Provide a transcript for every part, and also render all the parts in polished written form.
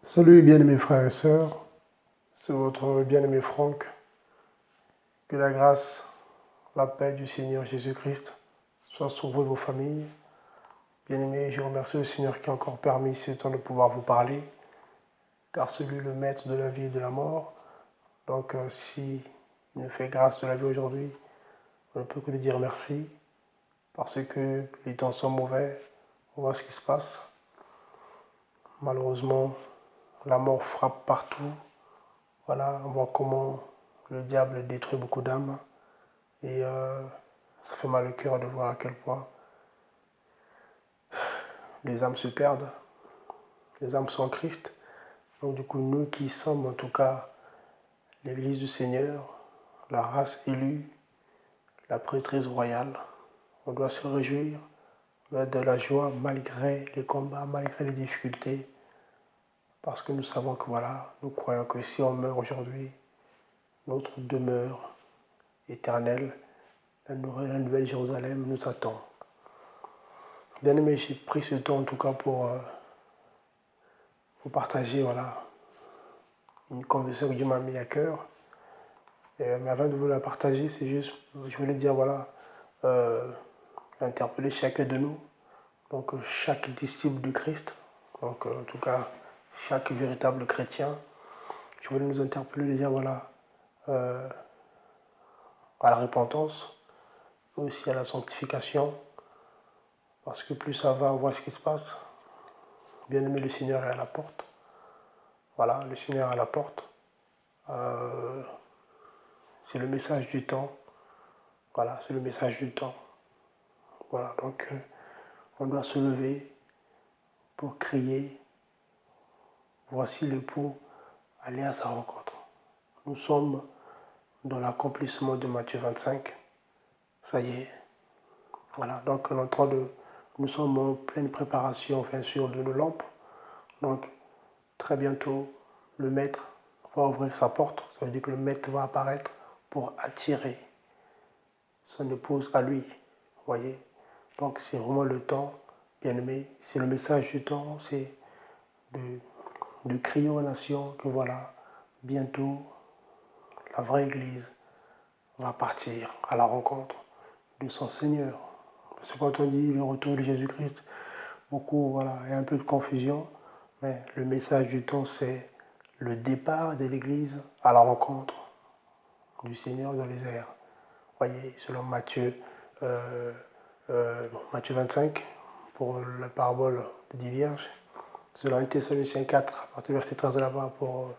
Salut bien-aimés frères et sœurs, c'est votre bien-aimé Franck. Que la grâce, la paix du Seigneur Jésus-Christ soit sur vous et vos familles. Bien-aimés, je remercie le Seigneur qui a encore permis ce temps de pouvoir vous parler, car c'est lui le maître de la vie et de la mort. Donc si il nous fait grâce de la vie aujourd'hui, on ne peut que lui dire merci, parce que les temps sont mauvais, on voit ce qui se passe. Malheureusement, la mort frappe partout. Voilà, on voit comment le diable détruit beaucoup d'âmes. Et ça fait mal au cœur de voir à quel point les âmes se perdent, les âmes sont en Christ. Donc du coup, nous qui sommes en tout cas l'Église du Seigneur, la race élue, la prêtrise royale, on doit se réjouir, on doit être de la joie malgré les combats, malgré les difficultés, parce que nous savons que voilà, nous croyons que si on meurt aujourd'hui, notre demeure éternelle, la nouvelle Jérusalem nous attend. Bien aimé, j'ai pris ce temps en tout cas pour partager voilà, une conversation que Dieu m'a mis à cœur. Mais avant de vous la partager, c'est juste, je voulais dire, voilà, interpeller chacun de nous, donc chaque disciple du Christ, donc en tout cas chaque véritable chrétien. Je voulais nous interpeller et dire, voilà, à la repentance, aussi à la sanctification, parce que plus ça va, on voit ce qui se passe. Bien aimé, le Seigneur est à la porte. Voilà, le Seigneur est à la porte. C'est le message du temps. Voilà, c'est le message du temps. Voilà, donc on doit se lever pour crier, voici l'époux, aller à sa rencontre. Nous sommes dans l'accomplissement de Matthieu 25. Ça y est. Voilà, donc on est en train de, nous sommes en pleine préparation, bien sûr, de nos lampes. Donc très bientôt, le maître va ouvrir sa porte. Ça veut dire que le maître va apparaître pour attirer son épouse à lui. Vous voyez? Donc c'est vraiment le temps, bien aimé, c'est le message du temps, c'est de crier aux nations que voilà, bientôt, la vraie Église va partir à la rencontre de son Seigneur. Parce que quand on dit le retour de Jésus-Christ, beaucoup, voilà, il y a un peu de confusion, mais le message du temps, c'est le départ de l'Église à la rencontre du Seigneur dans les airs. Voyez, selon Matthieu, Matthieu 25, pour la parabole des 10 vierges, selon 1 Thessaloniciens 4, à partir du verset 13 là-bas, pour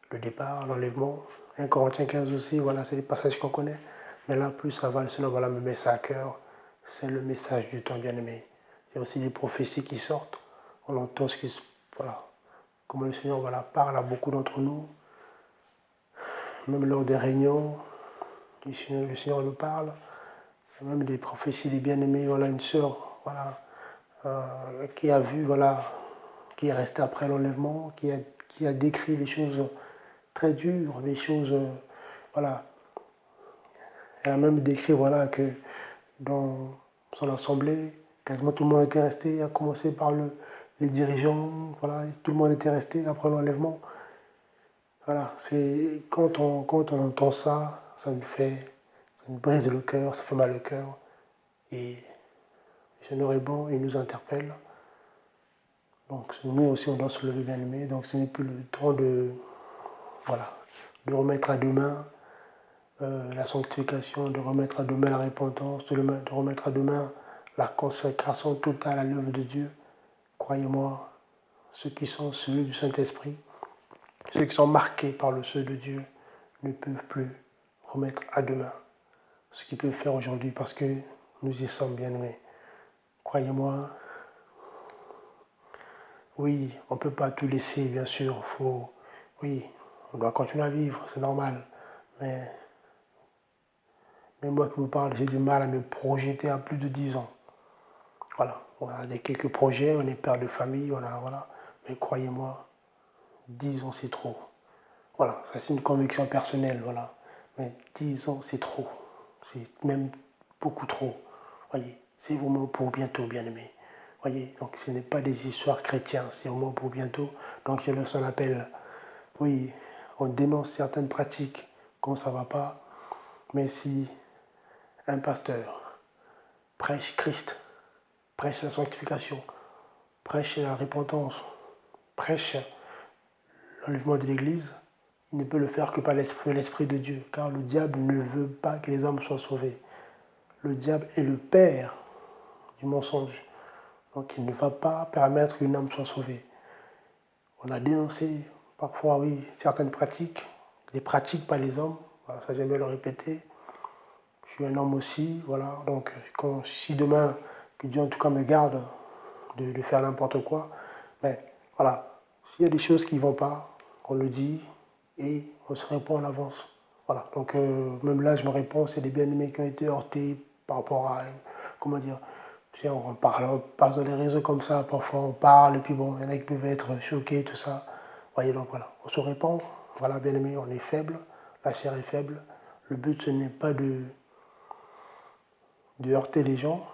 le départ, l'enlèvement. 1 Corinthiens 15 aussi, voilà, c'est des passages qu'on connaît. Mais là, plus ça va, le Seigneur voilà, me met ça à cœur. C'est le message du temps bien-aimé. Il y a aussi des prophéties qui sortent. On entend ce qui se. Voilà. Comment le Seigneur voilà, parle à beaucoup d'entre nous. Même lors des réunions, le Seigneur nous parle. Il y a même des prophéties des bien-aimés. Voilà, une sœur voilà, qui a vu, voilà, qui est restée après l'enlèvement, qui a décrit les choses très dures, les choses. Voilà. Elle a même décrit voilà, que dans son assemblée, quasiment tout le monde était resté, à commencer par les dirigeants, voilà, tout le monde était resté après l'enlèvement. Voilà, c'est quand on entend ça, ça nous brise le cœur, ça fait mal au cœur. Et le Seigneur est bon, il nous interpelle. Donc nous aussi on doit se lever bien aimé. Donc ce n'est plus le temps voilà, de remettre à demain la sanctification, de remettre à demain la repentance, de remettre à demain la consécration totale à l'œuvre de Dieu. Croyez-moi, ceux qui sont celui du Saint-Esprit, ceux qui sont marqués par le feu de Dieu, ne peuvent plus remettre à demain ce qu'ils peuvent faire aujourd'hui parce que nous y sommes bien aimés. Croyez-moi, oui, on ne peut pas tout laisser, bien sûr. Oui, on doit continuer à vivre, c'est normal. Mais moi qui vous parle, j'ai du mal à me projeter à plus de 10 ans. Voilà, on a quelques projets, on est père de famille, voilà. Mais croyez-moi, 10 ans c'est trop. Voilà, ça c'est une conviction personnelle, voilà. Mais 10 ans c'est trop. C'est même beaucoup trop. Voyez, c'est vraiment pour bientôt, bien aimé. Voyez, donc ce n'est pas des histoires chrétiennes, c'est au moins pour bientôt. Donc je leur en appelle. Oui, on dénonce certaines pratiques quand ça ne va pas, mais si un pasteur prêche Christ, prêche la sanctification, prêche la repentance, prêche l'enlèvement de l'Église, il ne peut le faire que par l'Esprit de Dieu, car le diable ne veut pas que les âmes soient sauvées. Le diable est le père du mensonge, donc il ne va pas permettre qu'une âme soit sauvée. On a dénoncé parfois, oui, certaines pratiques, les pratiques par les hommes, voilà, ça j'aime bien le répéter. Je suis un homme aussi, voilà, donc si demain, que Dieu en tout cas me garde de faire n'importe quoi, mais voilà, s'il y a des choses qui ne vont pas, on le dit et on se répond en avance. Voilà, donc même là je me réponds, c'est des bien-aimés qui ont été heurtés par rapport à, comment dire, on parle, on passe dans les réseaux comme ça, parfois on parle, et puis bon, il y en a qui peuvent être choqués, tout ça. Vous voyez, donc voilà, on se répond, voilà, bien aimé, on est faible, la chair est faible. Le but, ce n'est pas de heurter les gens,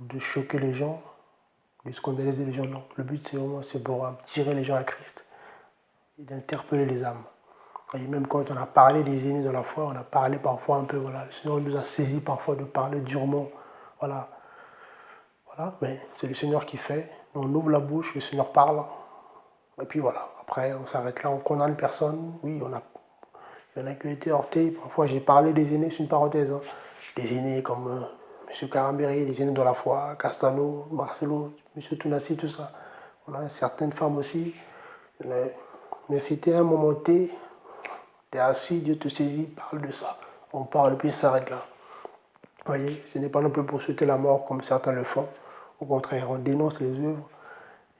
de choquer les gens, de scandaliser les gens, non. Le but, c'est vraiment pour tirer les gens à Christ et d'interpeller les âmes. Et même quand on a parlé des aînés de la foi, on a parlé parfois un peu, voilà, le Seigneur nous a saisi parfois de parler durement, voilà. Voilà, mais c'est le Seigneur qui fait. On ouvre la bouche, le Seigneur parle. Et puis voilà, après on s'arrête là, on condamne personne. Oui, il y en a qui ont été heurtés. Parfois j'ai parlé des aînés, c'est une parenthèse. Hein. Des aînés comme M. Carambéry, des aînés de la foi, Castano, Marcelo, M. Tounassi, tout ça. On a certaines femmes aussi. Mais c'était un moment T, tu es assis, Dieu te saisit, parle de ça. On parle, puis ça s'arrête là. Vous voyez, ce n'est pas non plus pour souhaiter la mort comme certains le font. Au contraire, on dénonce les œuvres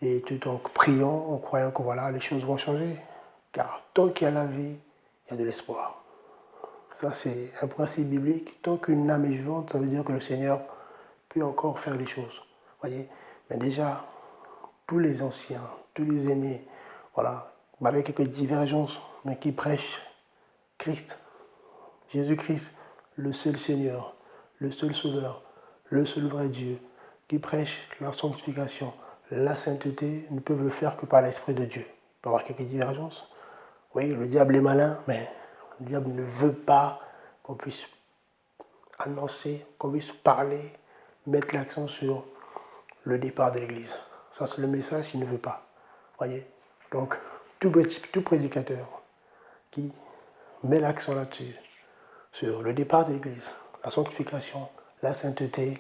et tout en priant, en croyant que voilà, les choses vont changer. Car tant qu'il y a la vie, il y a de l'espoir. Ça, c'est un principe biblique. Tant qu'une âme est vivante, ça veut dire que le Seigneur peut encore faire des choses. Voyez. Mais déjà, tous les anciens, tous les aînés, voilà, avec quelques divergences, mais qui prêchent Christ, Jésus-Christ, le seul Seigneur, le seul Sauveur, le seul vrai Dieu, qui prêche la sanctification, la sainteté, ne peuvent le faire que par l'Esprit de Dieu. Il peut y avoir quelques divergences. Oui, le diable est malin, mais le diable ne veut pas qu'on puisse annoncer, qu'on puisse parler, mettre l'accent sur le départ de l'Église. Ça, c'est le message qu'il ne veut pas. Voyez. Donc, tout prédicateur qui met l'accent là-dessus, sur le départ de l'Église, la sanctification, la sainteté,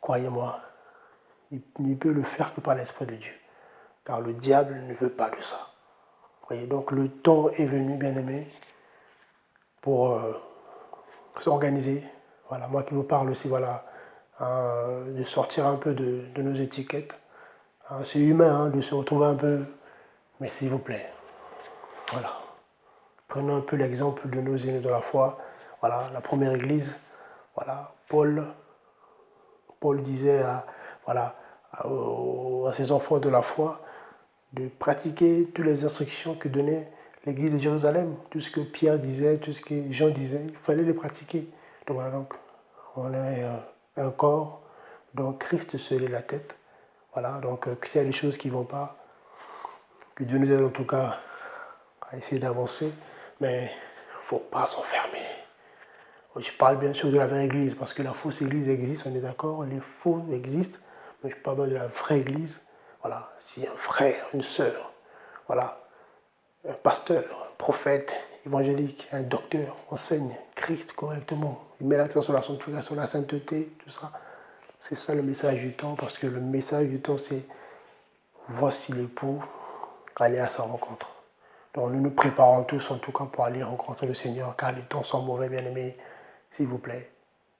croyez-moi, il ne peut le faire que par l'Esprit de Dieu. Car le diable ne veut pas de ça. Voyez, donc le temps est venu, bien aimé, pour s'organiser. Voilà, moi qui vous parle aussi, voilà, de sortir un peu de nos étiquettes. C'est humain de se retrouver un peu, mais s'il vous plaît, voilà. Prenons un peu l'exemple de nos aînés de la foi. Voilà, la première église, voilà, Paul disait voilà, à ses enfants de la foi de pratiquer toutes les instructions que donnait l'église de Jérusalem. Tout ce que Pierre disait, tout ce que Jean disait, il fallait les pratiquer. Donc voilà, donc, on est un corps dont Christ seul est la tête. Voilà, donc s'il y a des choses qui ne vont pas, que Dieu nous aide en tout cas à essayer d'avancer, mais il ne faut pas s'enfermer. Je parle bien sûr de la vraie église, parce que la fausse église existe, on est d'accord, les faux existent, mais je parle de la vraie église. Voilà, si un frère, une sœur, voilà, un pasteur, un prophète, évangélique, un docteur enseigne Christ correctement, il met l'accent sur la sanctification, la sainteté, tout ça. C'est ça le message du temps, parce que le message du temps, c'est voici l'époux, allez à sa rencontre. Donc nous nous préparons tous en tout cas pour aller rencontrer le Seigneur, car les temps sont mauvais, bien aimés. S'il vous plaît,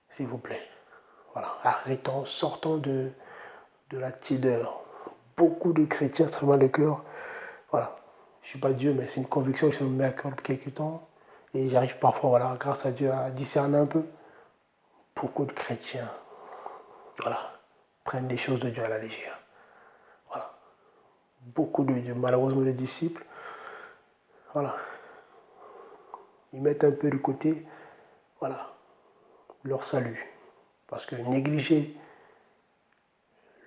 s'il vous plaît. Voilà, arrêtons, sortons de la tiédeur. Beaucoup de chrétiens extrêmement le cœur. Voilà, je ne suis pas Dieu, mais c'est une conviction que je me mets à cœur depuis quelques temps. Et j'arrive parfois, voilà, grâce à Dieu, à discerner un peu. Beaucoup de chrétiens, voilà, prennent des choses de Dieu à la légère. Voilà. Beaucoup malheureusement, de disciples, voilà, ils mettent un peu de côté, voilà, leur salut. Parce que négliger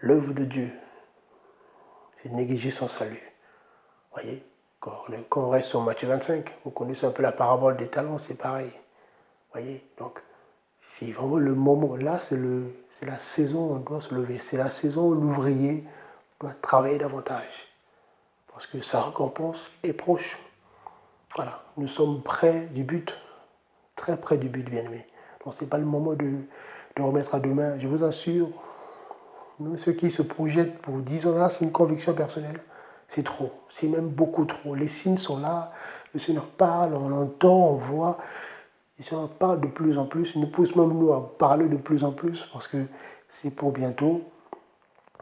l'œuvre de Dieu, c'est négliger son salut. Vous voyez, quand on reste sur Matthieu 25, vous connaissez un peu la parabole des talents, c'est pareil. Vous voyez, donc c'est vraiment le moment, là c'est la saison où on doit se lever, c'est la saison où l'ouvrier doit travailler davantage, parce que sa récompense est proche. Voilà, nous sommes près du but, très près du but, bien-aimé. Donc ce n'est pas le moment de remettre à demain, je vous assure, même ceux qui se projettent pour 10 ans là, c'est une conviction personnelle. C'est trop, c'est même beaucoup trop. Les signes sont là, le Seigneur parle, on l'entend, on voit. Le Seigneur parle de plus en plus, il nous pousse même nous à parler de plus en plus parce que c'est pour bientôt.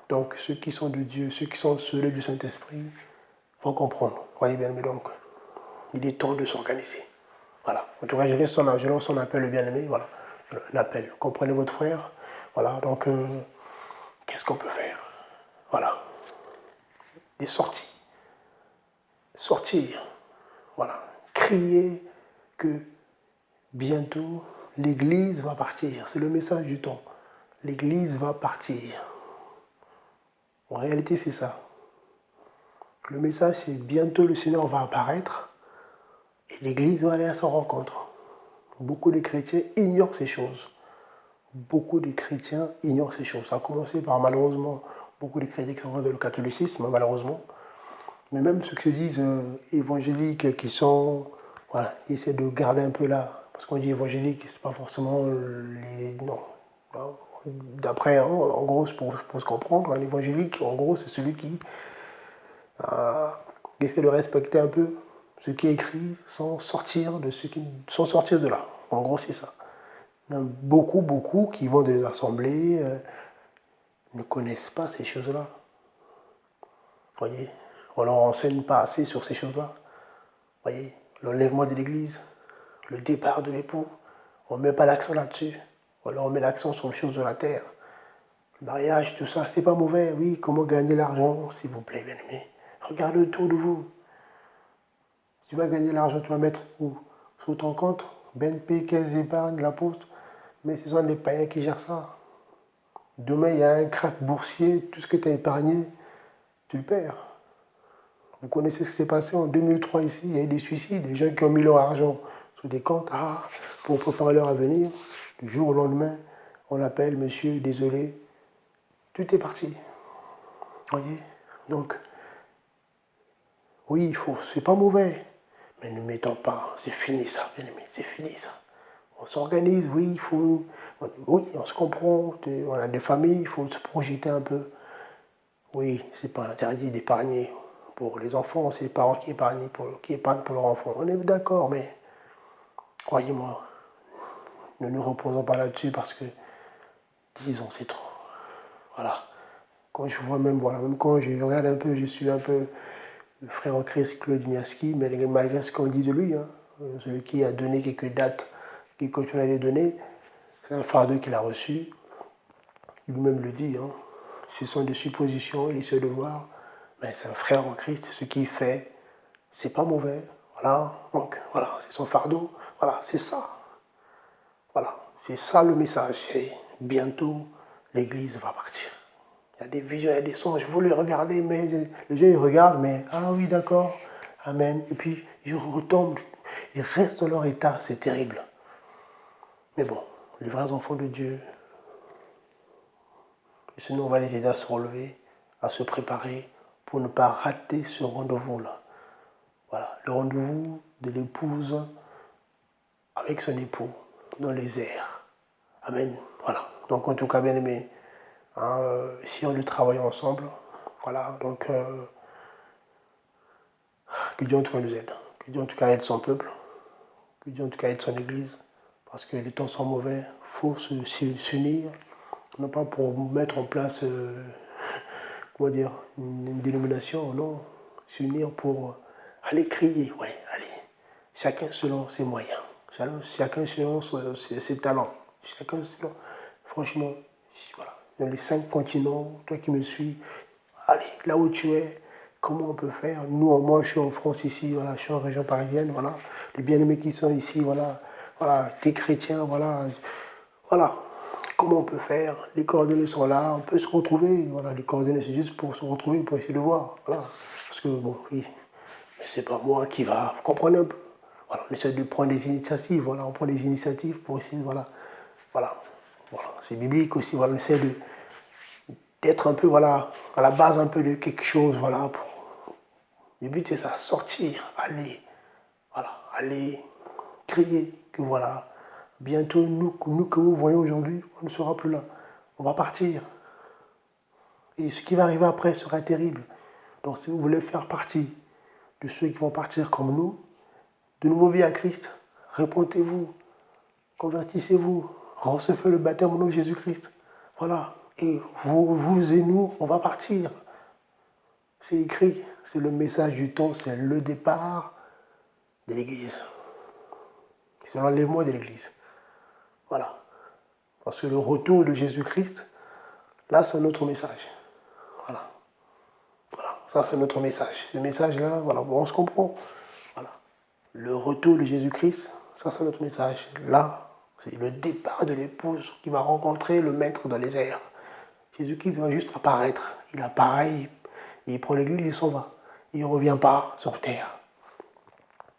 Donc ceux qui sont de Dieu, ceux qui sont ceux du Saint-Esprit vont comprendre. Voyez bien, mais donc il est temps de s'organiser. Voilà. En tout cas, je lance son appel, le bien-aimé. Voilà, l'appel. Comprenez votre frère. Voilà. Donc qu'est-ce qu'on peut faire? Voilà. Des sorties. Sortir. Voilà. Crier que bientôt l'Église va partir. C'est le message du temps. L'Église va partir. En réalité, c'est ça. Le message, c'est bientôt le Seigneur va apparaître et l'Église va aller à sa rencontre. Beaucoup de chrétiens ignorent ces choses. Beaucoup de chrétiens ignorent ces choses. Ça a commencé par, malheureusement, beaucoup de chrétiens qui sont dans le catholicisme, malheureusement. Mais même ceux qui se disent évangéliques, qui sont, voilà, qui essaient de garder un peu là. Parce qu'on dit évangélique, c'est pas forcément les. Non. D'après, hein, en gros, pour se comprendre, un évangélique, en gros, c'est celui qui essaie de respecter un peu ce qui est écrit sans sortir de là. En gros, c'est ça. Il y en a beaucoup qui vont dans les assemblées ne connaissent pas ces choses-là. Vous voyez, on ne leur enseigne pas assez sur ces choses-là. Vous voyez, l'enlèvement de l'église, le départ de l'époux, on ne met pas l'accent là-dessus. On met l'accent sur les choses de la terre. Le mariage, tout ça, c'est pas mauvais. Oui, comment gagner l'argent, s'il vous plaît, bien-aimé. Regardez autour de vous. Si tu vas gagner l'argent, tu vas mettre où? Sur ton compte, BNP, Caisse d'épargne, la poste. Mais ce sont les païens qui gèrent ça. Demain, il y a un krach boursier, tout ce que tu as épargné, tu le perds. Vous connaissez ce qui s'est passé en 2003 ici, il y a eu des suicides, des gens qui ont mis leur argent sur des comptes pour préparer leur avenir. Du jour au lendemain, on appelle, monsieur, désolé, tout est parti. Vous voyez? Donc, oui, c'est pas mauvais, mais ne mettons pas, c'est fini ça, bien aimé, c'est fini ça. On s'organise, oui, on se comprend, on a des familles, il faut se projeter un peu. Oui, c'est pas interdit d'épargner pour les enfants, c'est les parents qui épargnent pour leurs enfants. On est d'accord, mais croyez-moi, ne nous reposons pas là-dessus parce que 10 ans c'est trop. Voilà. Quand je vois même quand je regarde un peu, je suis un peu le frère en Christ Claude Ignaski, mais malgré ce qu'on dit de lui, hein, celui qui a donné quelques dates, qui continue à les donner, c'est un fardeau qu'il a reçu. Lui-même le dit, hein, ce sont des suppositions, il essaie de voir, mais c'est un frère en Christ, ce qu'il fait, c'est pas mauvais. Voilà, donc voilà, c'est son fardeau. Voilà, c'est ça. Voilà, c'est ça le message. C'est bientôt l'Église va partir. Il y a des visions, il y a des songes. Vous les regardez, mais les gens ils regardent, mais ah oui, d'accord, amen. Et puis ils retombent, ils restent dans leur état, c'est terrible. Mais bon, les vrais enfants de Dieu, sinon on va les aider à se relever, à se préparer pour ne pas rater ce rendez-vous-là. Voilà, le rendez-vous de l'épouse avec son époux dans les airs. Amen. Voilà. Donc en tout cas, bien aimé, hein, si on le travaille ensemble, voilà, donc que Dieu en tout cas nous aide. Que Dieu en tout cas aide son peuple. Que Dieu en tout cas aide son église. Parce que les temps sont mauvais. Il faut s'unir. Non pas pour mettre en place, comment dire, une dénomination, non. S'unir pour aller crier, ouais, allez. Chacun selon ses moyens. Chacun selon ses talents. Chacun selon. Franchement, voilà. Dans les 5 continents, toi qui me suis, allez, là où tu es, comment on peut faire? Moi, je suis en France ici, voilà, je suis en région parisienne, voilà. Les bien-aimés qui sont ici, voilà, voilà, t'es chrétien, voilà, voilà. comment on peut faire, les coordonnées sont là, on peut se retrouver, voilà, les coordonnées c'est juste pour se retrouver, pour essayer de voir, voilà. Parce que bon, oui, mais c'est pas moi qui va, vous comprenez un peu. Voilà, on essaie de prendre des initiatives, voilà, on prend des initiatives pour essayer, voilà, voilà, voilà, c'est biblique aussi, voilà, on essaie d'être un peu, voilà, à la base un peu de quelque chose, voilà, le but c'est ça, sortir, aller, voilà, aller crier que voilà, bientôt nous que vous voyez aujourd'hui, on ne sera plus là, on va partir. Et ce qui va arriver après sera terrible. Donc si vous voulez faire partie de ceux qui vont partir comme nous, de nouveau vie à Christ, répondez-vous, convertissez-vous, recevez le baptême au nom de Jésus-Christ. Voilà. Et vous et nous, on va partir. C'est écrit, c'est le message du temps, c'est le départ de l'Église. C'est l'enlèvement de l'Église. Voilà. Parce que le retour de Jésus-Christ, là, c'est notre message. Voilà. Voilà. Ça, c'est notre message. Ce message-là, voilà, bon, on se comprend. Voilà. Le retour de Jésus-Christ, ça, c'est notre message. Là, c'est le départ de l'épouse qui va rencontrer le maître dans les airs. Jésus-Christ va juste apparaître. Il apparaît, il prend l'église, il s'en va. Il ne revient pas sur terre.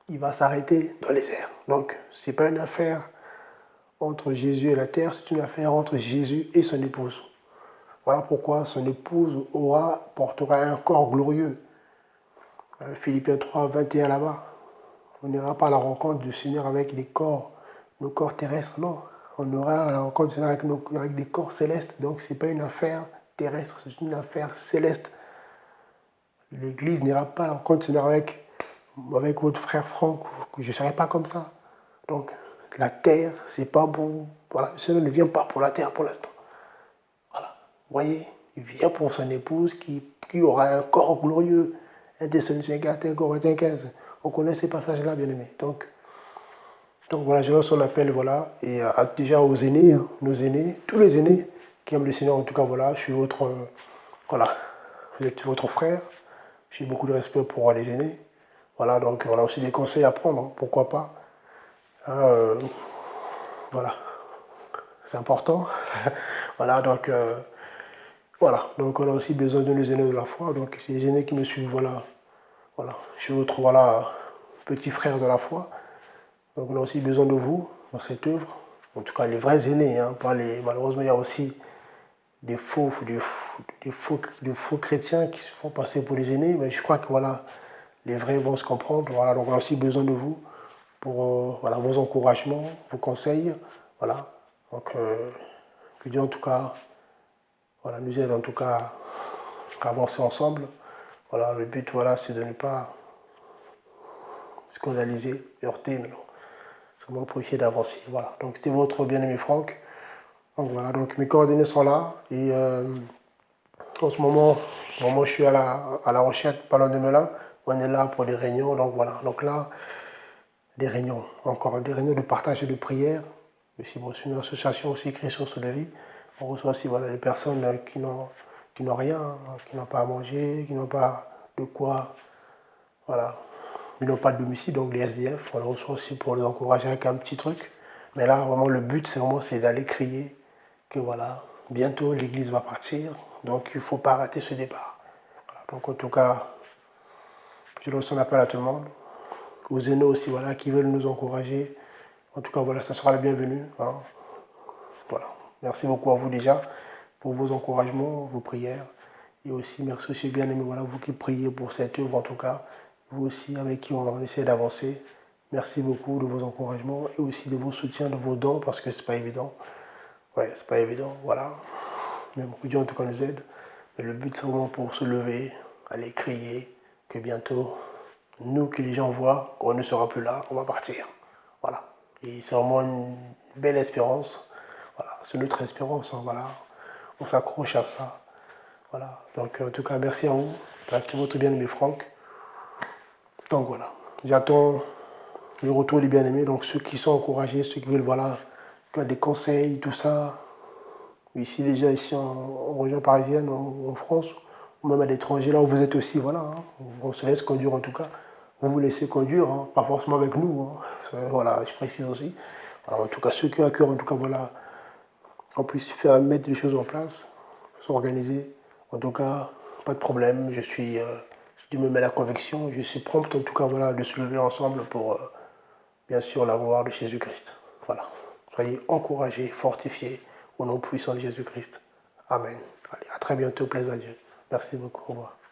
Il va s'arrêter dans les airs. Donc, ce n'est pas une affaire entre Jésus et la terre, c'est une affaire entre Jésus et son épouse. Voilà pourquoi son épouse portera un corps glorieux. Philippiens 3, 21 là-bas. On n'ira pas à la rencontre du Seigneur avec nos corps terrestres, non. On ira à la rencontre du Seigneur avec des corps célestes. Donc, ce n'est pas une affaire terrestre, c'est une affaire céleste. L'Église n'ira pas à la rencontre du Seigneur avec votre frère Franck. Je ne serai pas comme ça. Donc, la terre, c'est pas bon. Voilà, le Seigneur ne vient pas pour la terre pour l'instant. Voilà. Vous voyez, il vient pour son épouse qui aura un corps glorieux. 1 Thessaloniciens 4, 1 Corinthiens 15. On connaît ces passages-là, bien aimés. Donc voilà, je lance son appel, voilà. Et déjà aux aînés, hein, nos aînés, tous les aînés qui aiment le Seigneur, en tout cas, voilà, je suis votre, voilà, vous êtes votre frère. J'ai beaucoup de respect pour les aînés. Voilà, donc on a aussi des conseils à prendre, hein, pourquoi pas. Voilà, c'est important. Voilà, donc on a aussi besoin de nos aînés de la foi. Donc c'est les aînés qui me suivent, voilà. Voilà, je suis votre, voilà, petit frère de la foi. Donc on a aussi besoin de vous dans cette œuvre. En tout cas, les vrais aînés, hein, pas les... Malheureusement, il y a aussi des faux chrétiens qui se font passer pour les aînés. Mais je crois que voilà, les vrais vont se comprendre. Voilà, donc on a aussi besoin de vous pour voilà, vos encouragements, vos conseils. Voilà. Donc que Dieu en tout cas voilà, nous aide en tout cas à avancer ensemble. Voilà, le but voilà, c'est de ne pas scandaliser, heurter, mais non. Seulement pour essayer d'avancer. Voilà. Donc c'était votre bien-aimé Franck. Donc voilà, donc mes coordonnées sont là. Et en ce moment, je suis à la recherche, pas loin de Melun. On est là pour des réunions. Donc voilà. Donc là, des réunions, encore des réunions de partage et de prière. C'est une association aussi, Christian sur la vie. On reçoit aussi voilà, les personnes qui n'ont rien, qui n'ont pas à manger, qui n'ont pas de quoi, voilà, ils n'ont pas de domicile, donc les SDF. On les reçoit aussi pour les encourager avec un petit truc. Mais là, vraiment, le but, c'est d'aller crier que voilà, bientôt l'église va partir, donc il ne faut pas rater ce départ. Voilà, donc en tout cas, je lance un appel à tout le monde, aux aînés aussi, voilà, qui veulent nous encourager. En tout cas, voilà, ça sera la bienvenue. Hein. Voilà. Merci beaucoup à vous déjà pour vos encouragements, vos prières. Et aussi, merci aussi bien aimé, voilà, vous qui priez pour cette œuvre en tout cas. Vous aussi avec qui on essaie d'avancer. Merci beaucoup de vos encouragements et aussi de vos soutiens, de vos dons, parce que c'est pas évident. Ouais, c'est pas évident, voilà. Mais beaucoup de gens en tout cas nous aident. Mais le but c'est vraiment pour se lever, aller crier que bientôt, nous que les gens voient, on ne sera plus là, on va partir. Voilà. Et c'est vraiment une belle espérance. Voilà, c'est notre espérance, hein, voilà. On s'accroche à ça. Voilà. Donc en tout cas, merci à vous. Restez votre bien-aimé Franck. Donc voilà. J'attends le retour des bien-aimés. Donc ceux qui sont encouragés, ceux qui veulent, voilà, qui ont des conseils, tout ça. Ici déjà, ici en région parisienne, en France, ou même à l'étranger, là où vous êtes aussi, voilà. Hein. On se laisse conduire en tout cas. Vous vous laissez conduire, hein, pas forcément avec nous. Hein. Voilà, je précise aussi. Alors, en tout cas, ceux qui ont à cœur, en tout cas, voilà, qu'on puisse faire mettre les choses en place, s'organiser. En tout cas, pas de problème. Je me mets la conviction, je suis prompt en tout cas voilà, de se lever ensemble pour bien sûr la gloire de Jésus-Christ. Voilà. Soyez encouragés, fortifiés au nom puissant de Jésus-Christ. Amen. Allez, à très bientôt, plaise à Dieu. Merci beaucoup. Au revoir.